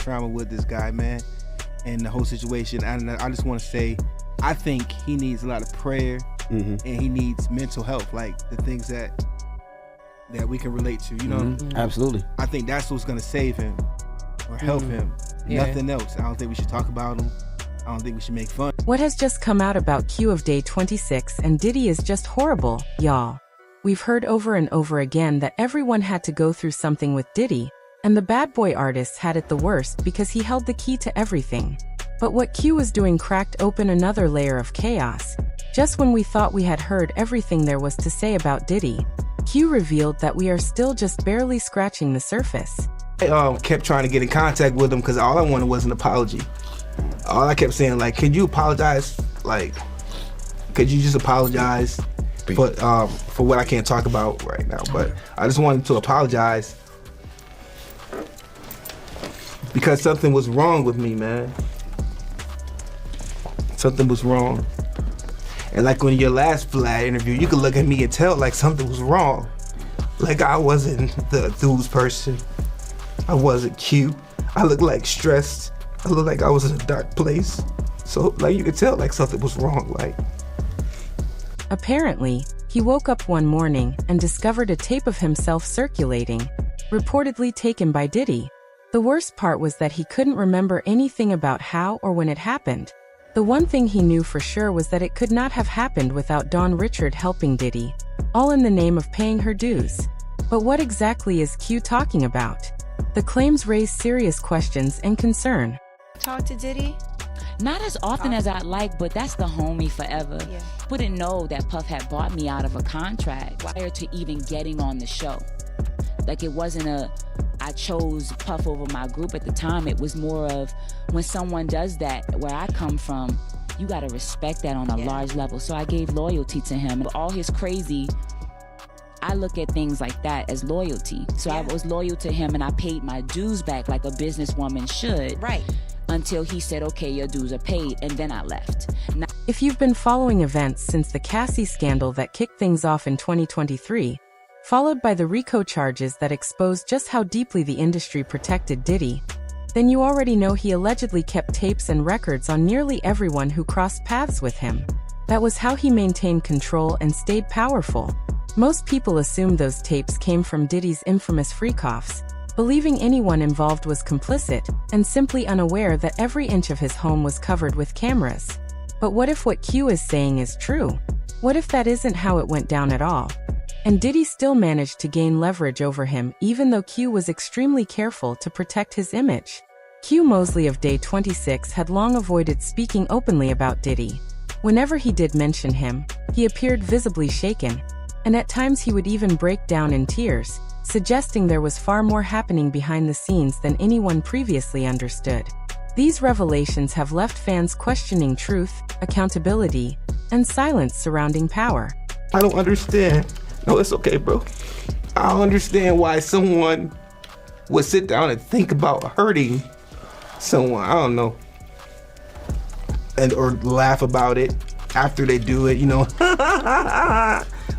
trauma with this guy, man, and the whole situation. And I just want to say, I think he needs a lot of prayer, and he needs mental health, like the things that we can relate to, you know? Absolutely. I think that's what's gonna save him or help him. Nothing else. I don't think we should talk about him. I don't think we should make fun. What has just come out about Q of DAY26 and Diddy is just horrible, y'all. We've heard over and over again that everyone had to go through something with Diddy, and the bad boy artist had it the worst because he held the key to everything. But what Q was doing cracked open another layer of chaos. Just when we thought we had heard everything there was to say about Diddy, Q revealed that we are still just barely scratching the surface. I kept trying to get in contact with him because all I wanted was an apology. All I kept saying, like, could you apologize? Like, could you just apologize for what I can't talk about right now? But I just wanted to apologize because something was wrong with me, man. Something was wrong. And like when your last Vlad interview, you could look at me and tell like something was wrong. Like I wasn't the enthused person. I wasn't cute. I looked like stressed. I looked like I was in a dark place. So like you could tell like something was wrong, like. Apparently, he woke up one morning and discovered a tape of himself circulating, reportedly taken by Diddy. The worst part was that he couldn't remember anything about how or when it happened. The one thing he knew for sure was that it could not have happened without Dawn Richard helping Diddy, all in the name of paying her dues. But what exactly is Q talking about? The claims raise serious questions and concern. Talk to Diddy? Not as often as I'd like, but that's the homie forever. Yeah. Wouldn't know that Puff had bought me out of a contract prior to even getting on the show. Like it wasn't I chose Puff over my group at the time. It was more of when someone does that, where I come from, you gotta respect that on a large level. So I gave loyalty to him. And all his crazy, I look at things like that as loyalty. So I was loyal to him and I paid my dues back like a businesswoman should. Right. Until he said, okay, your dues are paid, and then I left. Now, if you've been following events since the Cassie scandal that kicked things off in 2023, followed by the RICO charges that exposed just how deeply the industry protected Diddy, then you already know he allegedly kept tapes and records on nearly everyone who crossed paths with him. That was how he maintained control and stayed powerful. Most people assumed those tapes came from Diddy's infamous freak-offs, believing anyone involved was complicit, and simply unaware that every inch of his home was covered with cameras. But what if what Q is saying is true? What if that isn't how it went down at all? And Diddy still managed to gain leverage over him even though Q was extremely careful to protect his image. Q Mosley of DAY26 had long avoided speaking openly about Diddy. Whenever he did mention him, he appeared visibly shaken, and at times he would even break down in tears, suggesting there was far more happening behind the scenes than anyone previously understood. These revelations have left fans questioning truth, accountability, and silence surrounding power. I don't understand. No, it's okay, bro. I don't understand why someone would sit down and think about hurting someone. I don't know. Or laugh about it after they do it, you know.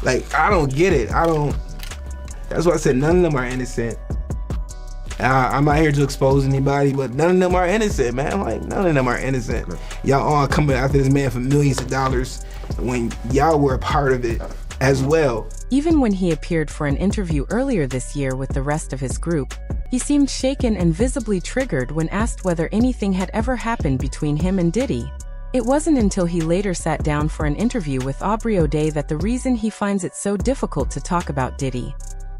Like, I don't get it. That's why I said none of them are innocent. I'm not here to expose anybody, but none of them are innocent, man. Like, none of them are innocent. Y'all all coming after this man for millions of dollars when y'all were a part of it as well. Even when he appeared for an interview earlier this year with the rest of his group, he seemed shaken and visibly triggered when asked whether anything had ever happened between him and Diddy. It wasn't until he later sat down for an interview with Aubrey O'Day that the reason he finds it so difficult to talk about Diddy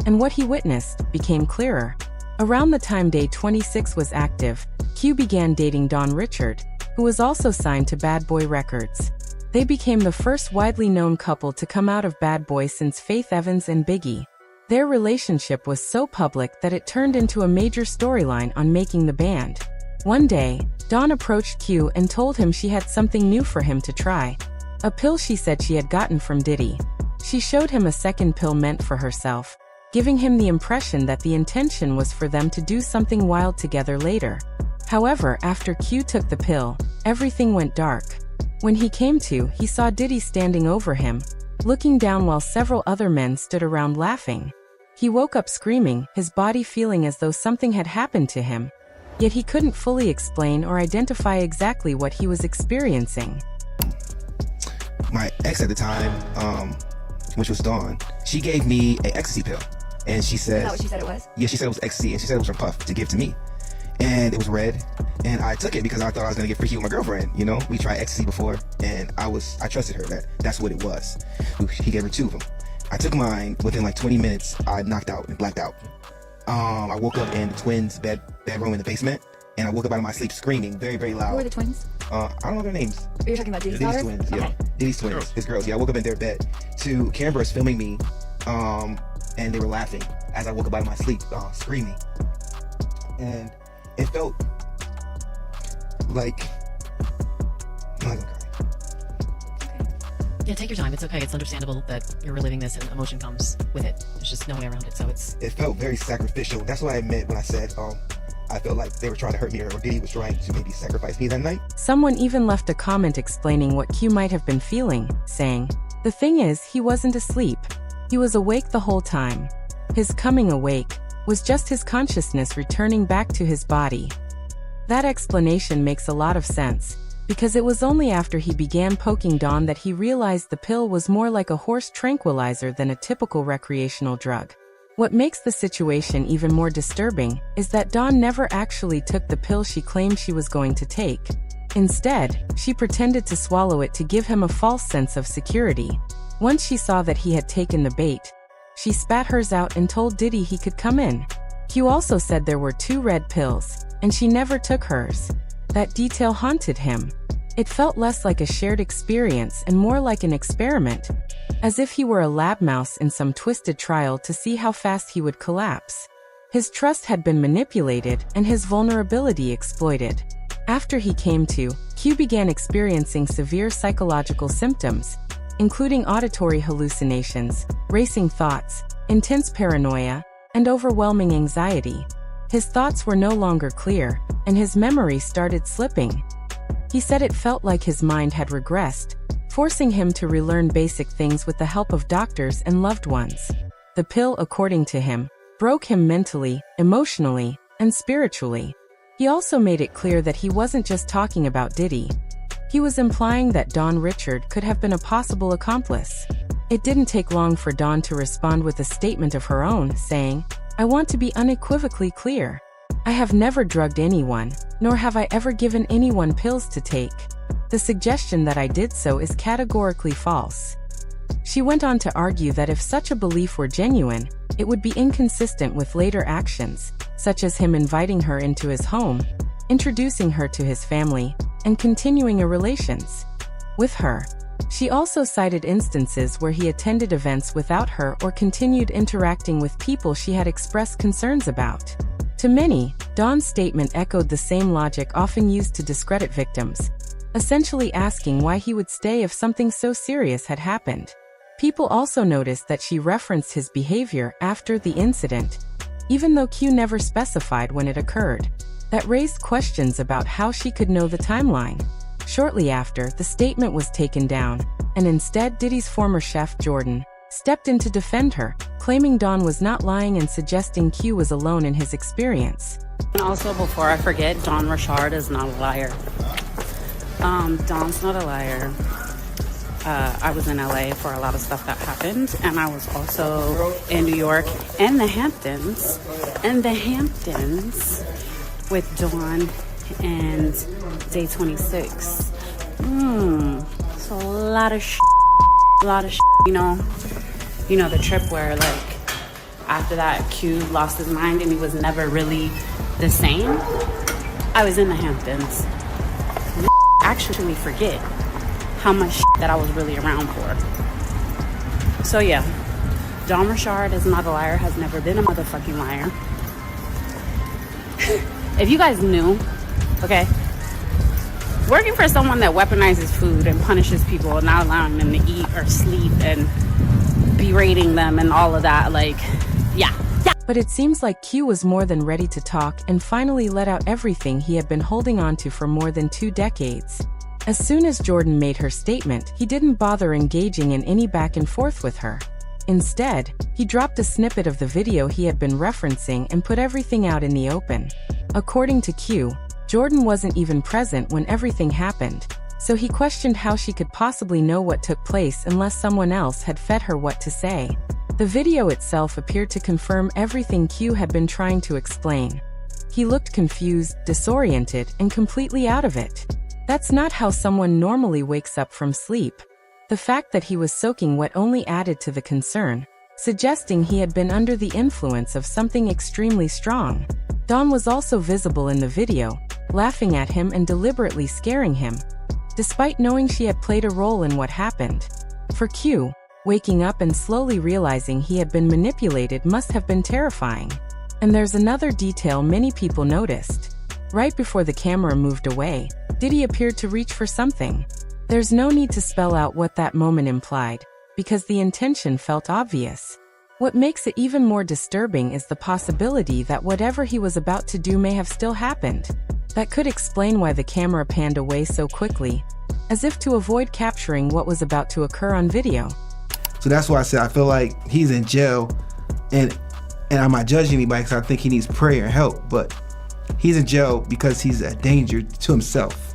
and what he witnessed became clearer. Around the time DAY26 was active, Q began dating Dawn Richard, who was also signed to Bad Boy Records. They became the first widely known couple to come out of Bad Boy since Faith Evans and Biggie. Their relationship was so public that it turned into a major storyline on Making the Band. One day, Dawn approached Q and told him she had something new for him to try. A pill she said she had gotten from Diddy. She showed him a second pill meant for herself, giving him the impression that the intention was for them to do something wild together later. However, after Q took the pill, everything went dark. When he came to, he saw Diddy standing over him, looking down while several other men stood around laughing. He woke up screaming, his body feeling as though something had happened to him. yet he couldn't fully explain or identify exactly what he was experiencing. My ex at the time, which was Dawn, she gave me an ecstasy pill. And she said... Is that what she said it was? Yeah, she said it was ecstasy, and she said it was from Puff to give to me. And it was red, and I took it because I thought I was gonna get freaky with my girlfriend, you know? We tried ecstasy before, and I trusted her that's what it was. He gave her 2 of them. I took mine, within like 20 minutes, I knocked out and blacked out. I woke up in the twins' bedroom in the basement, and I woke up out of my sleep screaming very, very loud. Who are the twins? I don't know their names. You're talking about Diddy's Diddy's daughters? twins, yeah. Okay. Diddy's twins, his girls. Yeah, I woke up in their bed to cameras filming me, and they were laughing as I woke up out of my sleep, screaming. And it felt like... I'm not gonna cry. Yeah, take your time. It's okay. It's understandable that you're reliving this and emotion comes with it. There's just no way around it, so It felt very sacrificial. That's what I meant when I said, I felt like they were trying to hurt me, or Diddy was trying to maybe sacrifice me that night. Someone even left a comment explaining what Q might have been feeling, saying, "The thing is, he wasn't asleep. He was awake the whole time. His coming awake was just his consciousness returning back to his body." That explanation makes a lot of sense, because it was only after he began poking Dawn that he realized the pill was more like a horse tranquilizer than a typical recreational drug. What makes the situation even more disturbing is that Dawn never actually took the pill she claimed she was going to take. Instead, she pretended to swallow it to give him a false sense of security. Once she saw that he had taken the bait, she spat hers out and told Diddy he could come in. Q also said there were 2 red pills, and she never took hers. That detail haunted him. It felt less like a shared experience and more like an experiment, as if he were a lab mouse in some twisted trial to see how fast he would collapse. His trust had been manipulated and his vulnerability exploited. After he came to, Q began experiencing severe psychological symptoms, including auditory hallucinations, racing thoughts, intense paranoia, and overwhelming anxiety. His thoughts were no longer clear, and his memory started slipping. He said it felt like his mind had regressed, forcing him to relearn basic things with the help of doctors and loved ones. The pill, according to him, broke him mentally, emotionally, and spiritually. He also made it clear that he wasn't just talking about Diddy. He was implying that Dawn Richard could have been a possible accomplice. It didn't take long for Dawn to respond with a statement of her own, saying, "I want to be unequivocally clear. I have never drugged anyone, nor have I ever given anyone pills to take. The suggestion that I did so is categorically false." She went on to argue that if such a belief were genuine, it would be inconsistent with later actions, such as him inviting her into his home, introducing her to his family, and continuing a relations with her. She also cited instances where he attended events without her or continued interacting with people she had expressed concerns about. To many, Dawn's statement echoed the same logic often used to discredit victims, essentially asking why he would stay if something so serious had happened. People also noticed that she referenced his behavior after the incident, even though Q never specified when it occurred. That raised questions about how she could know the timeline. Shortly after, the statement was taken down, and instead Diddy's former chef, Jordan, stepped in to defend her, claiming Dawn was not lying and suggesting Q was alone in his experience. And also, before I forget, Dawn Richard is not a liar. Dawn's not a liar. I was in LA for a lot of stuff that happened, and I was also in New York and the Hamptons. With Dawn and DAY26. It's a lot of you know the trip where, like, after that Q lost his mind and he was never really the same. I was in the Hamptons. Actually forget how much that I was really around for. So yeah, Dawn Richard is not a liar, has never been a motherfucking liar. If you guys knew, okay, working for someone that weaponizes food and punishes people and not allowing them to eat or sleep and berating them and all of that, like, yeah. But it seems like Q was more than ready to talk and finally let out everything he had been holding on to for more than 2 decades. As soon as Jordan made her statement, he didn't bother engaging in any back and forth with her. Instead, he dropped a snippet of the video he had been referencing and put everything out in the open. According to Q, Jordan wasn't even present when everything happened, so he questioned how she could possibly know what took place unless someone else had fed her what to say. The video itself appeared to confirm everything Q had been trying to explain. He looked confused, disoriented, and completely out of it. That's not how someone normally wakes up from sleep. The fact that he was soaking wet only added to the concern, suggesting he had been under the influence of something extremely strong. Dawn was also visible in the video, laughing at him and deliberately scaring him, despite knowing she had played a role in what happened. For Q, waking up and slowly realizing he had been manipulated must have been terrifying. And there's another detail many people noticed. Right before the camera moved away, Diddy appeared to reach for something. There's no need to spell out what that moment implied, because the intention felt obvious. What makes it even more disturbing is the possibility that whatever he was about to do may have still happened. That could explain why the camera panned away so quickly, as if to avoid capturing what was about to occur on video. So that's why I said I feel like he's in jail, and I'm not judging anybody because I think he needs prayer and help, but he's in jail because he's a danger to himself,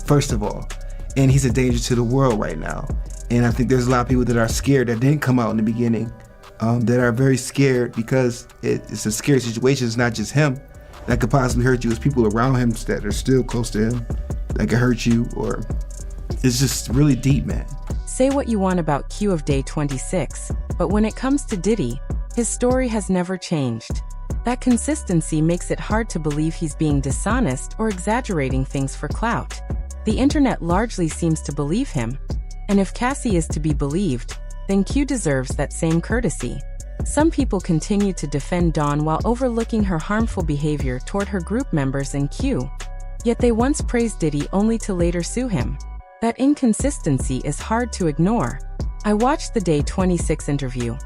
first of all, and he's a danger to the world right now. And I think there's a lot of people that are scared that didn't come out in the beginning, that are very scared because it's a scary situation. It's not just him that could possibly hurt you. It's people around him that are still close to him that could hurt you, or it's just really deep, man. Say what you want about Q of DAY26, but when it comes to Diddy, his story has never changed. That consistency makes it hard to believe he's being dishonest or exaggerating things for clout. The internet largely seems to believe him, and if Cassie is to be believed, then Q deserves that same courtesy. Some people continue to defend Dawn while overlooking her harmful behavior toward her group members and Q. Yet they once praised Diddy only to later sue him. That inconsistency is hard to ignore. I watched the DAY26 interview,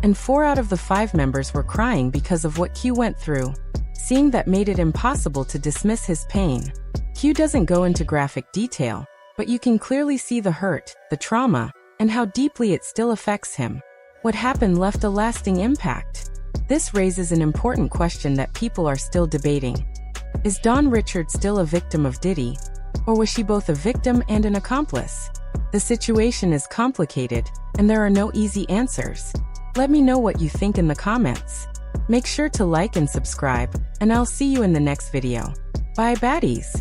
and 4 out of the 5 members were crying because of what Q went through. Seeing that made it impossible to dismiss his pain. Q doesn't go into graphic detail, but you can clearly see the hurt, the trauma, and how deeply it still affects him. What happened left a lasting impact. This raises an important question that people are still debating. Is Dawn Richards still a victim of Diddy, or was she both a victim and an accomplice? The situation is complicated, and there are no easy answers. Let me know what you think in the comments. Make sure to like and subscribe, and I'll see you in the next video. Bye baddies!